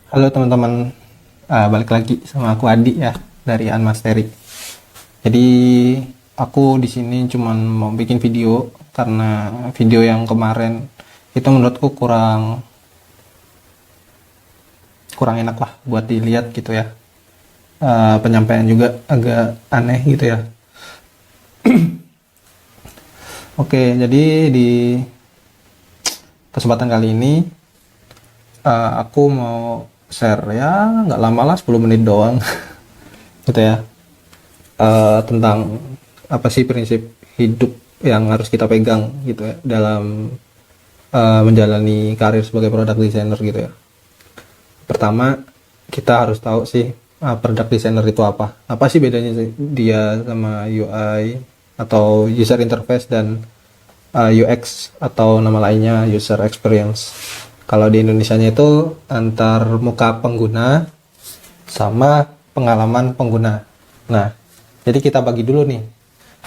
Halo teman-teman, balik lagi sama aku Adi ya dari Anmasteri. Jadi aku di sini cuman mau bikin video karena video yang kemarin itu menurutku kurang kurang enak lah buat dilihat gitu ya. Penyampaian juga agak aneh gitu ya. Oke, jadi di kesempatan kali ini aku mau share ya nggak lama lah 10 menit doang gitu ya, tentang apa sih prinsip hidup yang harus kita pegang gitu ya dalam menjalani karir sebagai product designer gitu ya. Pertama, kita harus tahu sih product designer itu apa. Apa sih bedanya dia sama UI atau user interface dan UX atau nama lainnya user experience. Kalau di Indonesianya itu antar muka pengguna sama pengalaman pengguna. Nah, jadi kita bagi dulu nih.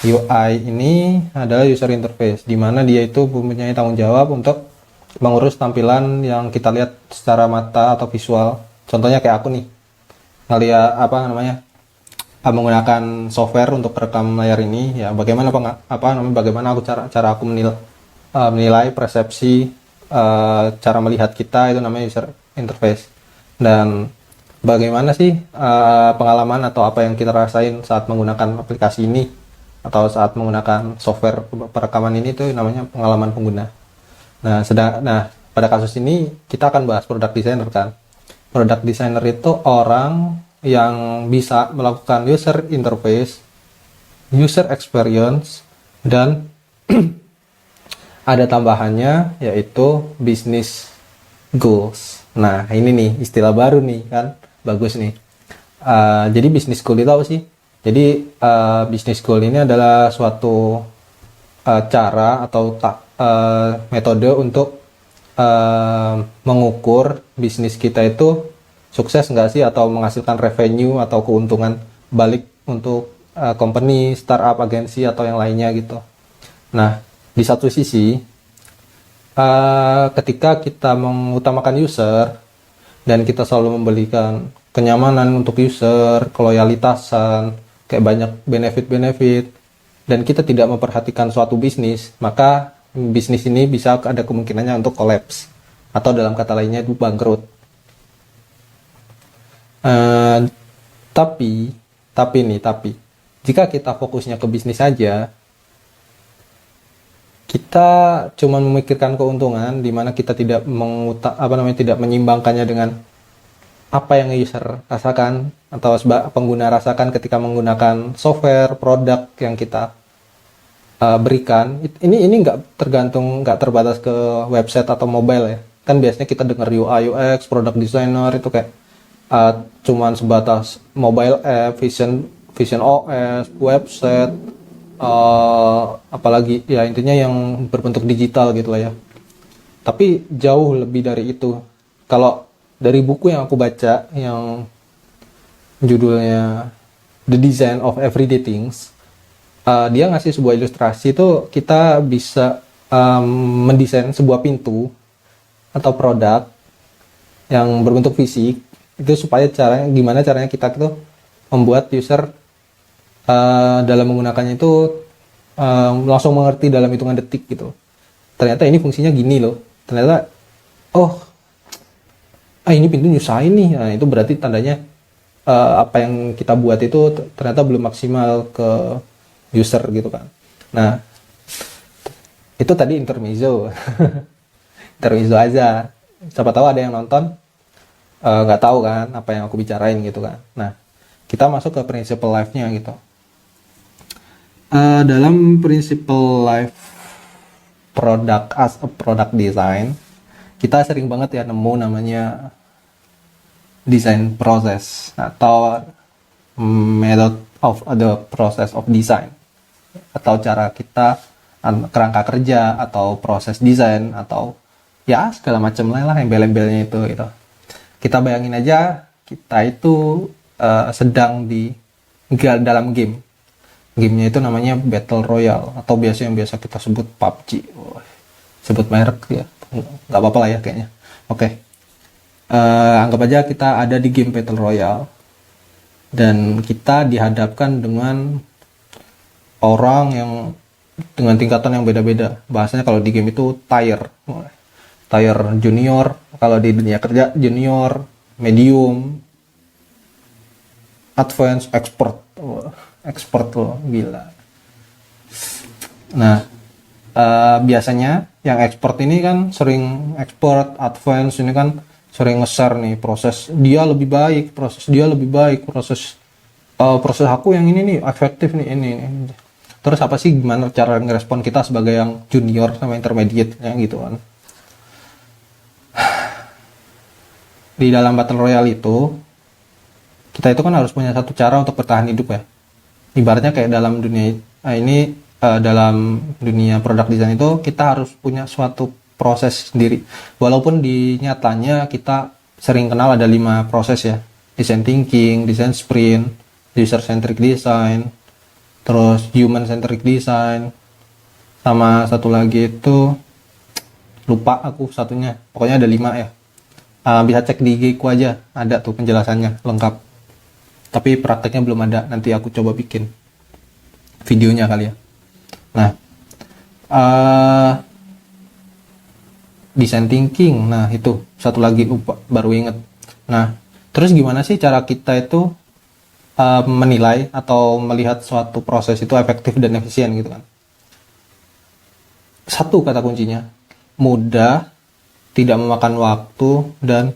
UI ini adalah user interface, di mana dia itu mempunyai tanggung jawab untuk mengurus tampilan yang kita lihat secara mata atau visual. Contohnya kayak aku nih, ngeliat menggunakan software untuk perekam layar ini, ya bagaimana aku cara aku menilai persepsi cara melihat kita, itu namanya user interface. Dan bagaimana sih pengalaman atau apa yang kita rasain saat menggunakan aplikasi ini atau saat menggunakan software perekaman ini, itu namanya pengalaman pengguna. Nah, pada kasus ini kita akan bahas product designer kan. Product designer itu orang yang bisa melakukan user interface, user experience, dan ada tambahannya yaitu business goals. Nah, ini nih istilah baru nih kan, bagus nih. Jadi business goal itu apa sih? Jadi business goal ini adalah suatu cara atau metode untuk mengukur bisnis kita itu sukses nggak sih, atau menghasilkan revenue atau keuntungan balik untuk company, startup, agensi, atau yang lainnya gitu. Nah, di satu sisi, ketika kita mengutamakan user dan kita selalu memberikan kenyamanan untuk user, keloyalitasan, kayak banyak benefit-benefit, dan kita tidak memperhatikan suatu bisnis, maka bisnis ini bisa ada kemungkinannya untuk collapse, atau dalam kata lainnya itu bangkrut. Tapi jika kita fokusnya ke bisnis saja, kita cuma memikirkan keuntungan, di mana kita tidak tidak menyimbangkannya dengan apa yang user rasakan atau pengguna rasakan ketika menggunakan software produk yang kita berikan. Ini nggak terbatas ke website atau mobile ya. Kan biasanya kita dengar UI UX, product designer itu kayak cuman sebatas mobile app, Vision OS, website, apalagi ya intinya yang berbentuk digital gitu lah ya. Tapi jauh lebih dari itu. Kalau dari buku yang aku baca yang judulnya The Design of Everyday Things, dia ngasih sebuah ilustrasi itu kita bisa mendesain sebuah pintu atau produk yang berbentuk fisik itu supaya gimana caranya kita tuh membuat user dalam menggunakannya itu langsung mengerti dalam hitungan detik gitu. Ternyata ini fungsinya gini loh. Ternyata ini pintu nyusahin nih. Nah, itu berarti tandanya apa yang kita buat itu ternyata belum maksimal ke user gitu kan. Nah, itu tadi intermezzo. Intermezzo aja. Siapa tahu ada yang nonton nggak tahu kan apa yang aku bicarain gitu kan. Nah, kita masuk ke principle life-nya gitu. Dalam principle life product as a product design, kita sering banget ya nemu namanya design process atau method of the process of design, atau cara kita kerangka kerja atau proses desain atau ya segala macam lah embel-embelnya itu gitu. Kita bayangin aja kita itu sedang di dalam game. Gamenya itu namanya Battle Royale atau yang biasa kita sebut PUBG. Sebut merek ya, nggak apa-apa lah ya kayaknya. Oke. Anggap aja kita ada di game Battle Royale dan kita dihadapkan dengan orang yang dengan tingkatan yang beda-beda. Bahasanya kalau di game itu tier junior, kalau di dunia kerja junior, medium, advance, expert. Expert loh, gila. Nah, biasanya yang expert ini kan sering expert, advance ini kan sering nge-share nih proses dia lebih baik, proses aku yang ini nih efektif nih ini. Terus apa sih gimana cara ngerespon kita sebagai yang junior sama intermediate ya gitu kan. Di dalam battle royale itu kita itu kan harus punya satu cara untuk bertahan hidup ya. Ibaratnya kayak dalam dunia dalam dunia produk desain itu kita harus punya suatu proses sendiri. Walaupun di nyatanya kita sering kenal ada 5 proses ya. Design thinking, design sprint, user centric design, terus human centric design, sama satu lagi itu lupa aku satunya. Pokoknya ada 5 ya. Bisa cek di IG ku aja, ada tuh penjelasannya lengkap. Tapi prakteknya belum ada, nanti aku coba bikin videonya kali ya. Nah, design thinking, nah itu satu lagi lupa, baru inget. Nah, terus gimana sih cara kita itu menilai atau melihat suatu proses itu efektif dan efisien gitu kan? Satu kata kuncinya, mudah, tidak memakan waktu, dan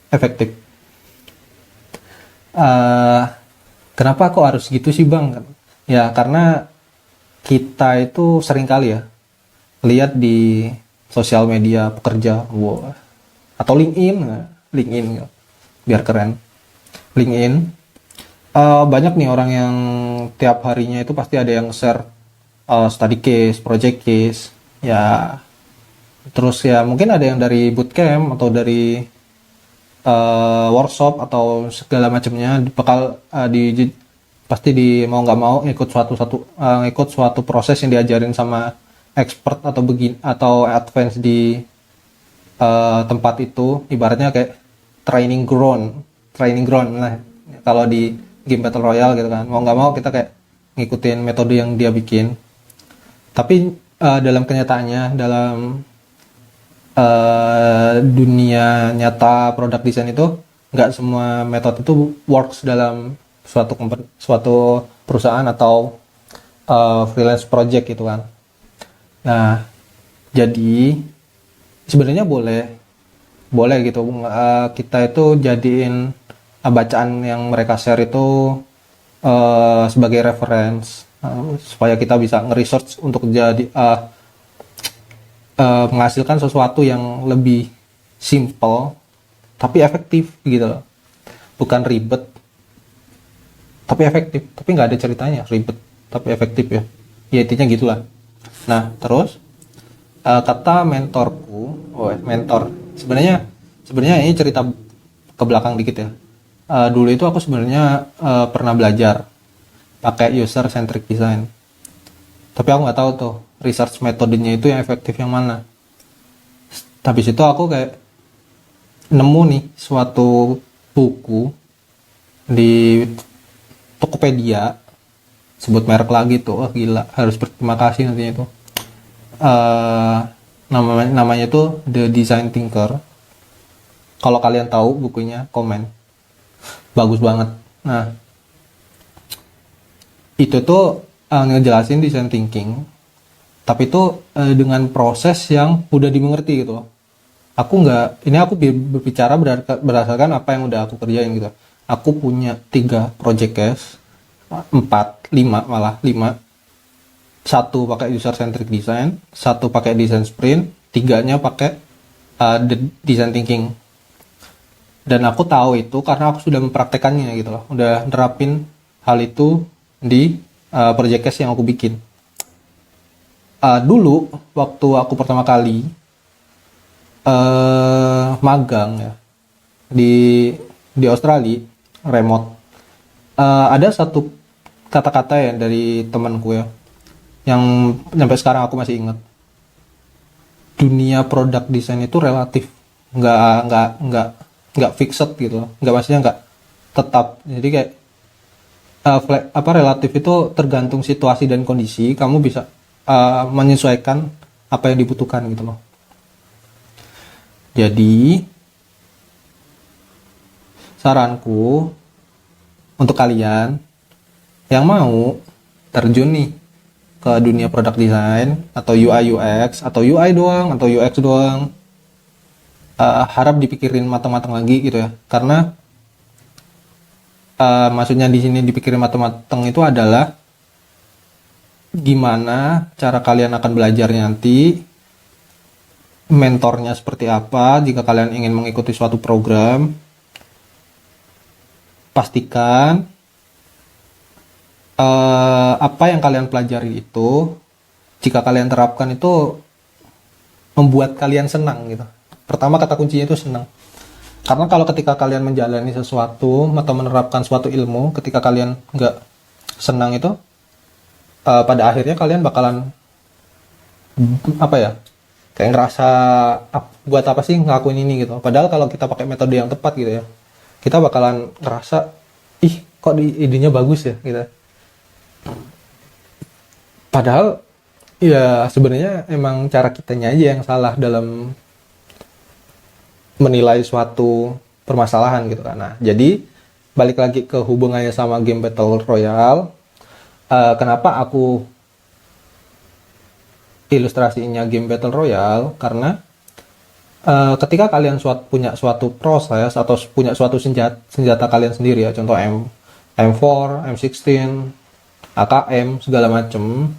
efektif. Kenapa kok harus gitu sih bang? Ya karena kita itu sering kali ya lihat di sosial media pekerja, atau LinkedIn biar keren. LinkedIn banyak nih orang yang tiap harinya itu pasti ada yang share study case, project case, ya terus ya mungkin ada yang dari bootcamp atau dari workshop atau segala macamnya bakal pasti mau nggak mau ikut suatu proses yang diajarin sama expert atau advance di tempat itu, ibaratnya kayak training ground. Nah, kalau di game battle royale gitu kan, mau nggak mau kita kayak ngikutin metode yang dia bikin. Tapi dalam kenyataannya, dalam dunia nyata produk desain itu nggak semua metode itu works dalam suatu perusahaan atau freelance project gitu kan. Nah, jadi sebenarnya boleh gitu kita itu jadiin bacaan yang mereka share itu sebagai reference supaya kita bisa nge-research untuk jadi menghasilkan sesuatu yang lebih simple tapi efektif gitu loh. Bukan ribet tapi efektif, tapi nggak ada ceritanya, ribet tapi efektif ya. Ya intinya gitulah. Nah, terus kata mentorku, mentor. Sebenarnya ini cerita ke belakang dikit ya. Dulu itu aku sebenarnya pernah belajar pakai user centric design. Tapi aku nggak tahu tuh research metodenya itu yang efektif yang mana. Habis itu aku kayak nemu nih suatu buku di Tokopedia, sebut merek lagi tuh, gila, harus berterima kasih nantinya itu. Namanya tuh The Design Thinker. Kalau kalian tahu bukunya, komen. Bagus banget. Nah, itu tuh ngejelasin design thinking, tapi itu dengan proses yang udah dimengerti gitu loh. Aku berbicara berdasarkan apa yang udah aku kerjain gitu. Aku punya 3 project case, 4, 5 malah 5. 1 pakai user centric design, 1 pakai design sprint, 3-nya pakai design thinking. Dan aku tahu itu karena aku sudah mempraktekannya gitu loh. Udah nerapin hal itu di project case yang aku bikin. Dulu waktu aku pertama kali magang ya di Australia remote, ada satu kata-kata ya dari temanku ya yang sampai sekarang aku masih ingat. dunia produk desain itu relatif, nggak fixed gitu loh, nggak, maksudnya nggak tetap. Jadi kayak relatif itu tergantung situasi dan kondisi, kamu bisa menyesuaikan apa yang dibutuhkan gitu loh. Jadi saranku untuk kalian yang mau terjun nih ke dunia produk design atau UI UX atau UI doang atau UX doang, harap dipikirin matang-matang lagi gitu ya. Karena maksudnya di sini dipikirin matang-matang itu adalah gimana cara kalian akan belajar nanti, mentornya seperti apa jika kalian ingin mengikuti suatu program. Pastikan apa yang kalian pelajari itu, jika kalian terapkan itu membuat kalian senang gitu. Pertama, kata kuncinya itu senang. Karena kalau ketika kalian menjalani sesuatu atau menerapkan suatu ilmu, ketika kalian nggak senang itu, pada akhirnya kalian bakalan kayak ngerasa buat apa sih ngelakuin ini gitu. Padahal kalau kita pakai metode yang tepat gitu ya, kita bakalan ngerasa kok idenya bagus ya gitu. Padahal ya sebenarnya emang cara kitanya aja yang salah dalam menilai suatu permasalahan gitu kan. Nah, jadi balik lagi ke hubungannya sama game Battle Royale. Kenapa aku ilustrasinya game Battle Royale? Karena ketika kalian punya suatu proses atau punya suatu senjata kalian sendiri ya, contoh M4, M16, AKM, segala macem,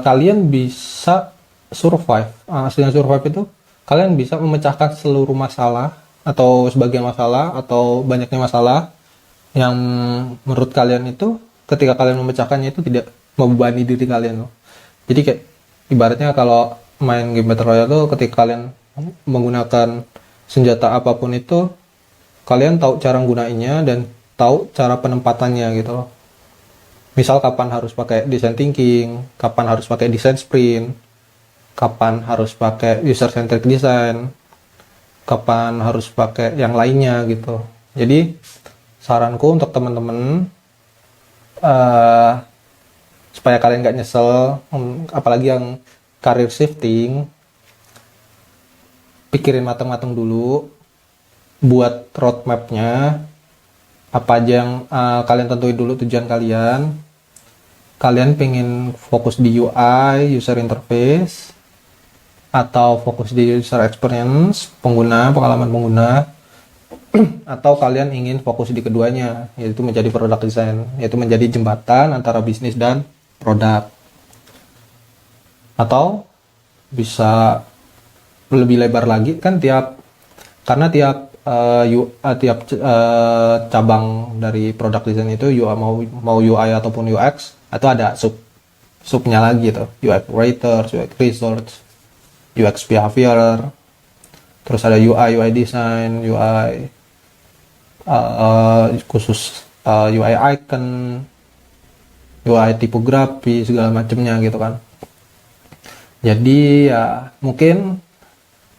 kalian bisa survive. Dengan survive itu kalian bisa memecahkan seluruh masalah atau sebagian masalah atau banyaknya masalah yang menurut kalian itu ketika kalian memecahkannya itu tidak membebani diri kalian loh. Jadi kayak ibaratnya kalau main game Battle Royale tuh, ketika kalian menggunakan senjata apapun itu, kalian tahu cara gunainnya dan tahu cara penempatannya gitu loh. Misal kapan harus pakai design thinking, kapan harus pakai design sprint, kapan harus pakai user centric design, kapan harus pakai yang lainnya gitu. Jadi saranku untuk teman-teman, supaya kalian nggak nyesel, apalagi yang career shifting, pikirin matang-matang dulu, buat roadmapnya, apa aja yang kalian tentuin dulu tujuan kalian. Kalian pengen fokus di UI, user interface, atau fokus di user experience, pengalaman pengguna, atau kalian ingin fokus di keduanya, yaitu menjadi product design, yaitu menjadi jembatan antara bisnis dan produk. Atau bisa lebih lebar lagi kan, karena tiap cabang dari product design itu mau UI ataupun UX itu ada subnya lagi tuh, UX writers, UX research, UX behavior, terus ada UI design, UI khusus UI icon, UI tipografi, segala macamnya gitu kan. Jadi ya mungkin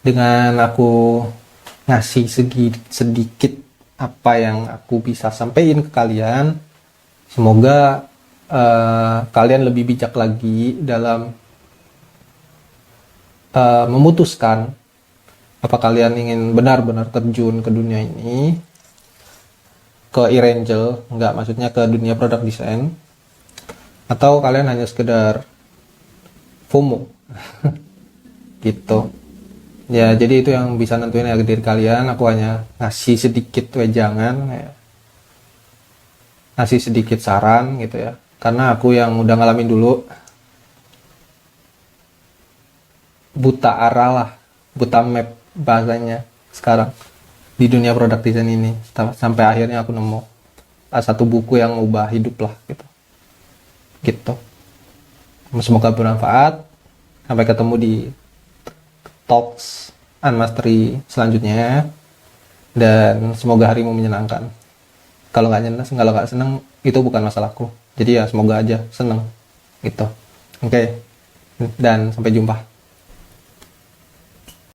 dengan aku ngasih sedikit apa yang aku bisa sampaikan ke kalian, semoga kalian lebih bijak lagi dalam memutuskan apa kalian ingin benar-benar terjun ke dunia ini, ke e-Angel, enggak, maksudnya ke dunia product design, atau kalian hanya sekedar FOMO gitu ya. Jadi itu yang bisa nentuin ya diri kalian. Aku hanya ngasih sedikit wejangan ya, ngasih sedikit saran gitu ya, karena aku yang udah ngalamin dulu, buta arah lah, buta map bahasanya sekarang di dunia product design ini, sampai akhirnya aku nemu satu buku yang ubah hidup lah gitu. Semoga bermanfaat. Sampai ketemu di talks and mastery selanjutnya, dan semoga harimu menyenangkan. Kalau nggak seneng itu bukan masalahku. Jadi ya semoga aja seneng gitu. Oke. Dan sampai jumpa.